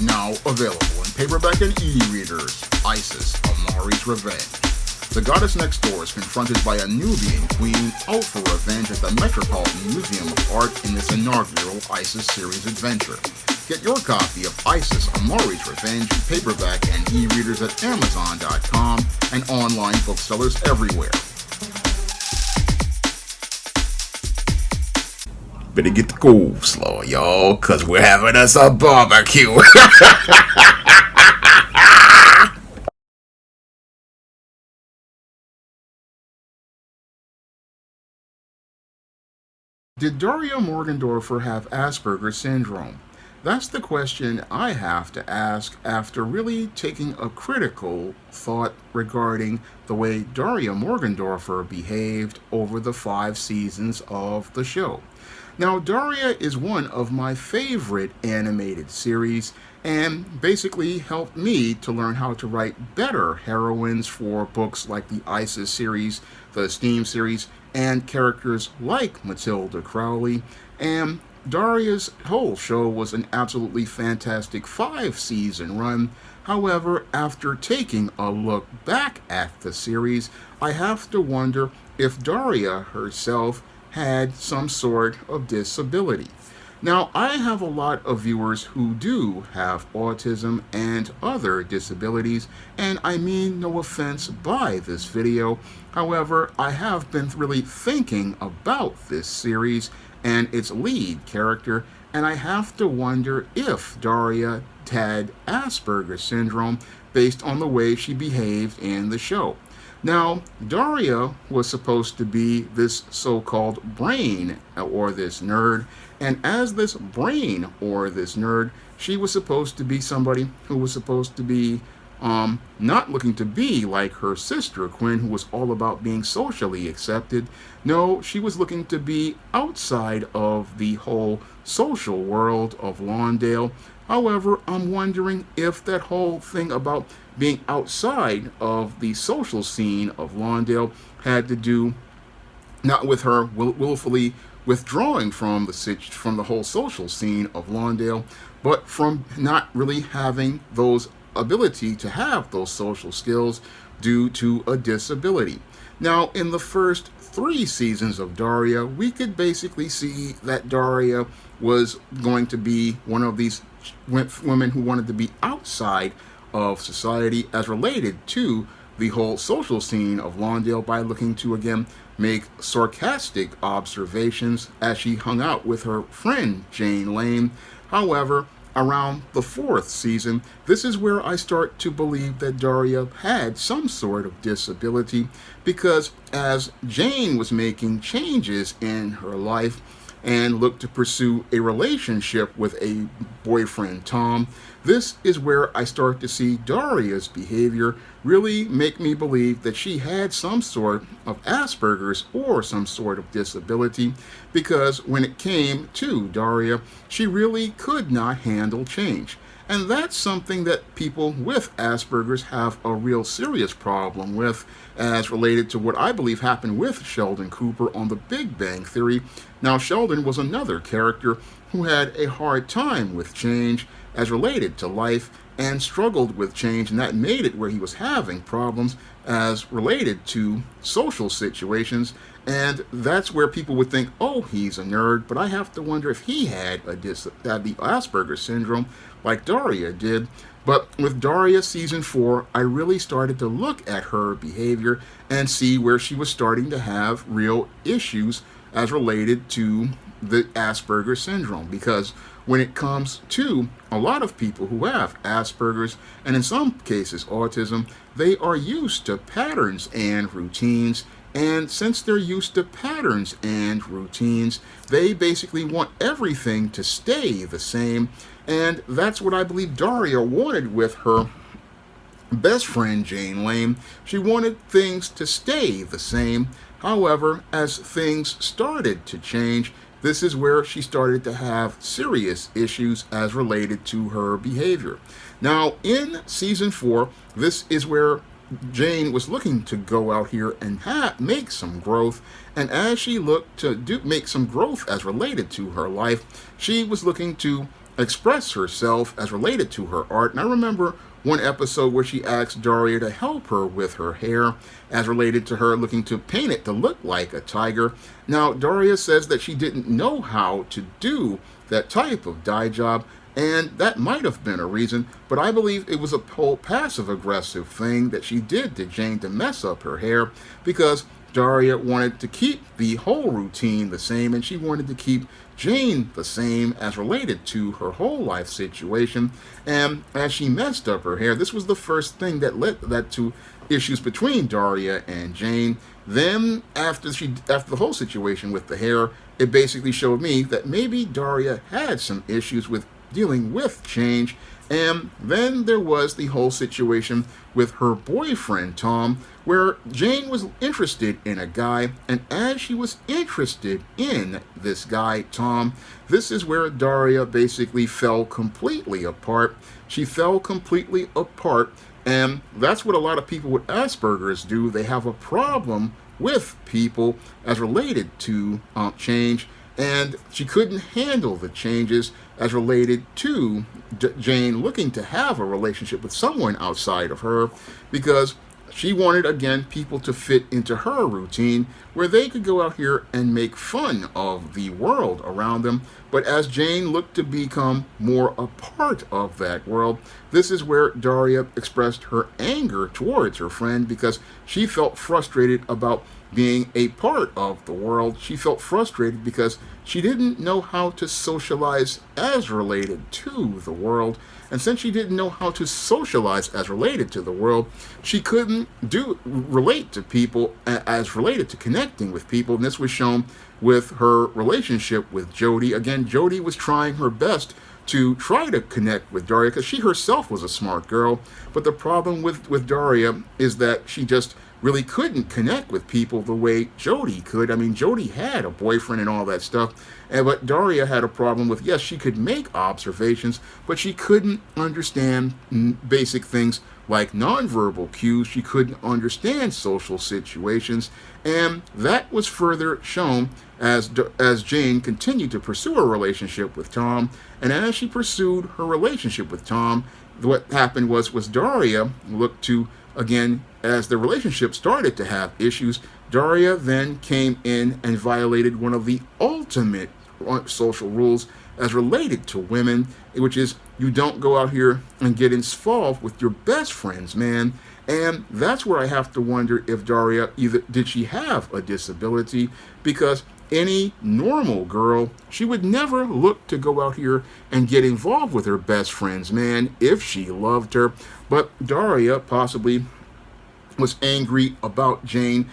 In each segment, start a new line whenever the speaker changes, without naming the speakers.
Now available in paperback and e-readers, Isis, Amari's Revenge. The goddess next door is confronted by a Nubian queen out for revenge at the Metropolitan Museum of Art in this inaugural Isis series adventure. Get your copy of Isis, Amari's Revenge in paperback and e-readers at Amazon.com and online booksellers everywhere. Better get the coleslaw, y'all, cause we're having us a barbecue. Did Daria Morgendorffer have Asperger syndrome? That's the question I have to ask after really taking a critical thought regarding the way Daria Morgendorffer behaved over the 5 seasons of the show. Now, Daria is one of my favorite animated series and basically helped me to learn how to write better heroines for books like the Isis series, the Steam series, and characters like Matilda Crowley. And Daria's whole show was an absolutely fantastic 5-season run. However, after taking a look back at the series, I have to wonder if Daria herself had some sort of disability. Now, I have a lot of viewers who do have autism and other disabilities, and I mean no offense by this video. However, I have been really thinking about this series and its lead character, and I have to wonder if Daria had Asperger syndrome based on the way she behaved in the show. Now, Daria was supposed to be this so-called brain, or this nerd, and as this brain, or this nerd, she was supposed to be somebody who was supposed to be not looking to be like her sister Quinn, who was all about being socially accepted. No, she was looking to be outside of the whole social world of Lawndale. However, I'm wondering if that whole thing about being outside of the social scene of Lawndale had to do not with her willfully withdrawing from the whole social scene of Lawndale, but from not really having those ability to have those social skills due to a disability. Now, in the first 3 seasons of Daria, we could basically see that Daria was going to be one of these women who wanted to be outside of society as related to the whole social scene of Lawndale by looking to, again, make sarcastic observations as she hung out with her friend Jane Lane. However, around the 4th season, this is where I start to believe that Daria had some sort of disability, because as Jane was making changes in her life and looked to pursue a relationship with a boyfriend, Tom, this is where I start to see Daria's behavior really make me believe that she had some sort of Asperger's or some sort of disability, because when it came to Daria, she really could not handle change. And that's something that people with Asperger's have a real serious problem with, as related to what I believe happened with Sheldon Cooper on The Big Bang Theory. Now, Sheldon was another character who had a hard time with change as related to life and struggled with change, and that made it where he was having problems as related to social situations. And that's where people would think, oh, he's a nerd, but I have to wonder if he had the Asperger syndrome like Daria did. But with Daria season 4, I really started to look at her behavior and see where she was starting to have real issues as related to the Asperger syndrome, because when it comes to a lot of people who have Asperger's, and in some cases autism, they are used to patterns and routines. And since they're used to patterns and routines, they basically want everything to stay the same. And that's what I believe Daria wanted with her best friend, Jane Lane. She wanted things to stay the same. However, as things started to change, this is where she started to have serious issues as related to her behavior. Now, in season 4, this is where Jane was looking to go out here and make some growth, and as she looked to make some growth as related to her life, she was looking to express herself as related to her art. And I remember one episode where she asked Daria to help her with her hair as related to her looking to paint it to look like a tiger. Now, Daria says that she didn't know how to do that type of dye job, and that might have been a reason, but I believe it was a whole passive-aggressive thing that she did to Jane to mess up her hair, because Daria wanted to keep the whole routine the same, and she wanted to keep Jane the same as related to her whole life situation. And as she messed up her hair, this was the first thing that led that to issues between Daria and Jane. Then after the whole situation with the hair, it basically showed me that maybe Daria had some issues with dealing with change. And then there was the whole situation with her boyfriend, Tom, where Jane was interested in a guy, and as she was interested in this guy, Tom, this is where Daria basically fell completely apart. She fell completely apart, and that's what a lot of people with Asperger's do. They have a problem with people as related to change, and she couldn't handle the changes as related to Jane looking to have a relationship with someone outside of her, because she wanted, again, people to fit into her routine where they could go out here and make fun of the world around them. But as Jane looked to become more a part of that world, this is where Daria expressed her anger towards her friend, because she felt frustrated about being a part of the world. She felt frustrated because she didn't know how to socialize as related to the world. And since she didn't know how to socialize as related to the world, she couldn't relate to people as related to connecting with people. And this was shown with her relationship with Jody. Again, Jody was trying her best to try to connect with Daria because she herself was a smart girl. But the problem with Daria is that she just really couldn't connect with people the way Jody could. I mean, Jody had a boyfriend and all that stuff, but Daria had a problem with, yes, she could make observations, but she couldn't understand basic things like nonverbal cues. She couldn't understand social situations, and that was further shown as Jane continued to pursue a relationship with Tom. And as she pursued her relationship with Tom, what happened was Daria looked to, again, as the relationship started to have issues, Daria then came in and violated one of the ultimate social rules as related to women, which is you don't go out here and get involved with your best friends, man. And that's where I have to wonder if Daria, either did she have a disability, because any normal girl, she would never look to go out here and get involved with her best friends, man, if she loved her. But Daria possibly was angry about Jane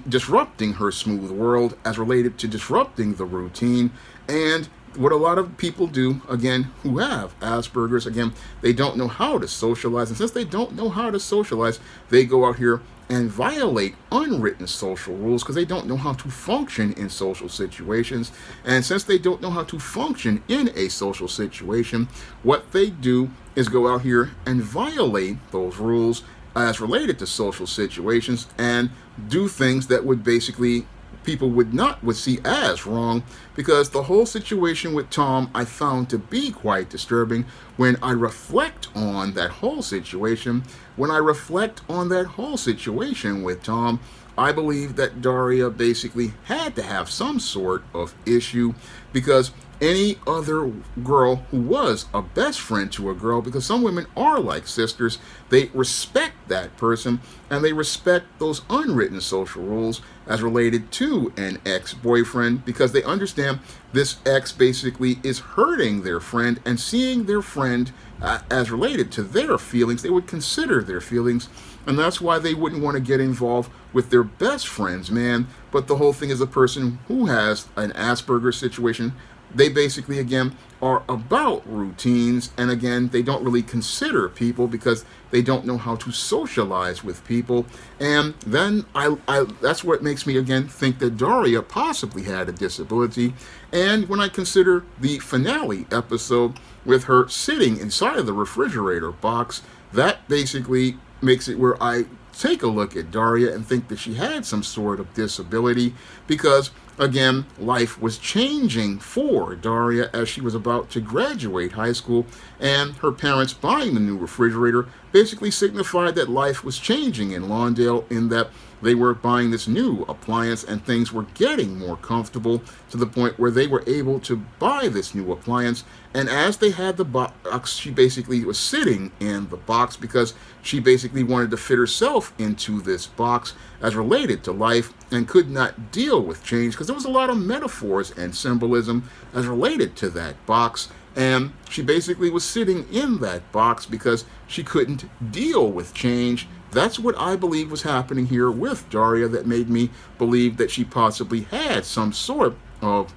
disrupting her smooth world as related to disrupting the routine. And what a lot of people do, again, who have Asperger's, again, they don't know how to socialize. And since they don't know how to socialize, they go out here and violate unwritten social rules because they don't know how to function in social situations. And since they don't know how to function in a social situation, what they do is go out here and violate those rules as related to social situations and do things that would basically people would see as wrong. Because the whole situation with Tom I found to be quite disturbing when I reflect on that whole situation. When I reflect on that whole situation with Tom, I believe that Daria basically had to have some sort of issue, because any other girl who was a best friend to a girl, because some women are like sisters, they respect that person and they respect those unwritten social rules as related to an ex-boyfriend, because they understand this ex basically is hurting their friend, and seeing their friend as related to their feelings, they would consider their feelings. And that's why they wouldn't want to get involved with their best friends, man. But the whole thing is, a person who has an Asperger situation, they basically, again, are about routines. And again, they don't really consider people because they don't know how to socialize with people. And then that's what makes me, again, think that Daria possibly had a disability. And when I consider the finale episode with her sitting inside of the refrigerator box, that basically makes it where I take a look at Daria and think that she had some sort of disability, because again, life was changing for Daria as she was about to graduate high school, and her parents buying the new refrigerator basically signified that life was changing in Lawndale, in that they were buying this new appliance and things were getting more comfortable to the point where they were able to buy this new appliance. And as they had the box, she basically was sitting in the box because she basically wanted to fit herself into this box as related to life and could not deal with change because there was a lot of metaphors and symbolism as related to that box. And she basically was sitting in that box because she couldn't deal with change. That's what I believe was happening here with Daria that made me believe that she possibly had some sort of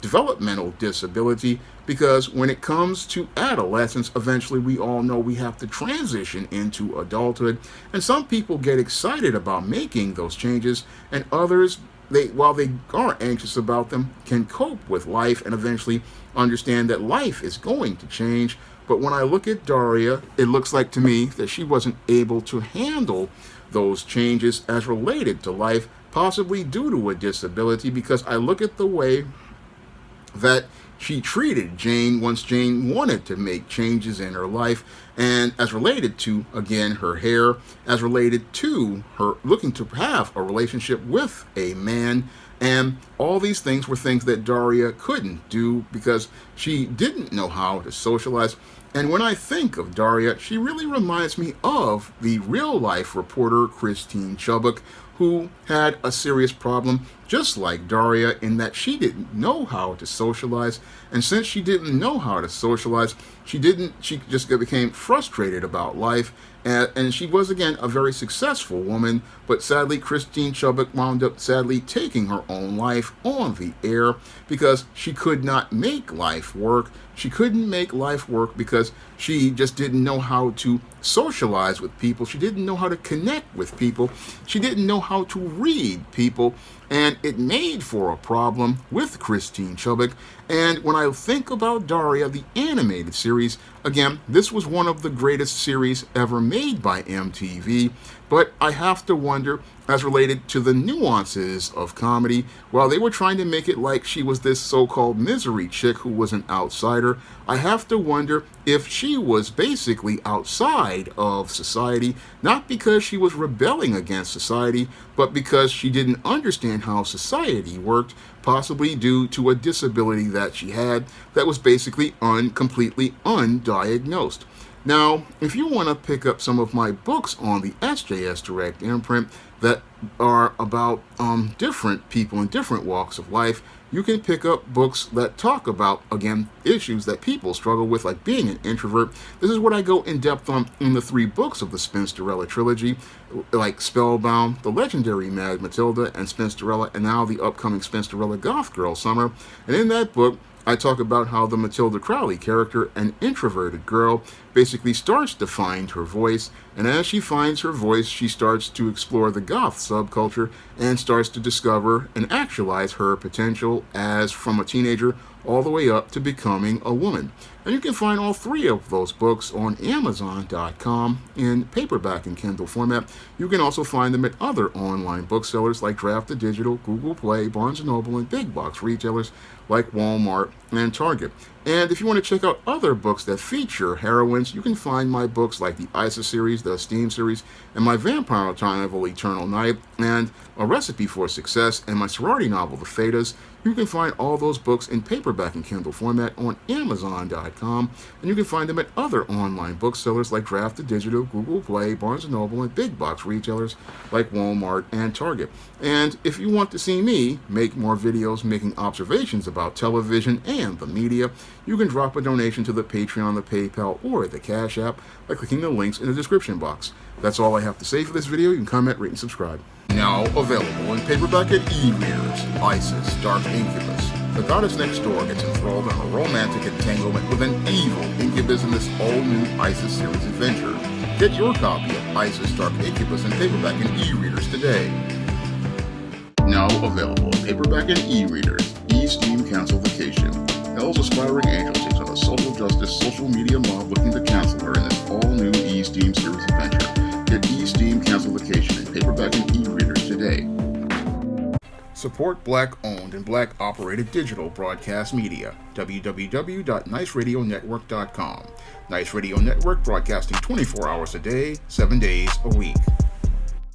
developmental disability, because when it comes to adolescence, eventually we all know we have to transition into adulthood, and some people get excited about making those changes, and others, while they are anxious about them, can cope with life and eventually understand that life is going to change. But when I look at Daria, it looks like to me that she wasn't able to handle those changes as related to life, possibly due to a disability, because I look at the way that she treated Jane once Jane wanted to make changes in her life, and as related to, again, her hair, as related to her looking to have a relationship with a man. And all these things were things that Daria couldn't do because she didn't know how to socialize. And when I think of Daria, she really reminds me of the real-life reporter Christine Chubbuck, who had a serious problem, just like Daria, in that she didn't know how to socialize. And since she didn't know how to socialize, she just became frustrated about life. And she was, again, a very successful woman, but sadly, Christine Chubbuck wound up sadly taking her own life on the air because she could not make life work. She couldn't make life work because she just didn't know how to socialize with people. She didn't know how to connect with people. She didn't know how to read people. And it made for a problem with Christine Chubbuck. And when I think about Daria, the animated series, again, this was one of the greatest series ever made by MTV. But I have to wonder, as related to the nuances of comedy, while they were trying to make it like she was this so-called misery chick who was an outsider, I have to wonder if she was basically outside of society, not because she was rebelling against society, but because she didn't understand how society worked, possibly due to a disability that she had that was basically completely undiagnosed. Now, if you want to pick up some of my books on the SJS Direct imprint that are about different people in different walks of life, you can pick up books that talk about, again, issues that people struggle with, like being an introvert. This is what I go in depth on in the 3 books of the Spinsterella trilogy, like Spellbound, The Legendary Mad Matilda, and Spinsterella, and now the upcoming Spinsterella Goth Girl Summer. And in that book, I talk about how the Matilda Crowley character, an introverted girl, basically starts to find her voice, and as she finds her voice, she starts to explore the goth subculture and starts to discover and actualize her potential as from a teenager all the way up to becoming a woman. And you can find all 3 of those books on Amazon.com in paperback and Kindle format. You can also find them at other online booksellers like Draft the Digital, Google Play, Barnes & Noble, and big box retailers like Walmart and Target. And if you want to check out other books that feature heroines, you can find my books like the ISIS series, the Steam series, and my vampire novel, Eternal Night, and A Recipe for Success, and my sorority novel, The Fadas. You can find all those books in paperback and Kindle format on Amazon.com, and you can find them at other online booksellers like Draft the Digital, Google Play, Barnes & Noble, and big box retailers like Walmart and Target. And if you want to see me make more videos making observations about television and the media, you can drop a donation to the Patreon, the PayPal, or the Cash App by clicking the links in the description box. That's all I have to say for this video. You can comment, rate, and subscribe. Now available in paperback and e-readers, Isis, Dark Incubus. The goddess next door gets enthralled in a romantic entanglement with an evil incubus in this all-new Isis series adventure. Get your copy of Isis, Dark Incubus in paperback and e-readers today. Now available in paperback and e-readers, E-Steam Cancel Vacation. Hell's aspiring angel takes on a social justice, social media mob looking to cancel her in this all-new E-Steam series adventure. Get E-Steam Cancel Vacation in paperback and e-readers today. Support Black-owned and Black-operated digital broadcast media. www.niceradionetwork.com. Nice Radio Network, broadcasting 24 hours a day, 7 days a week.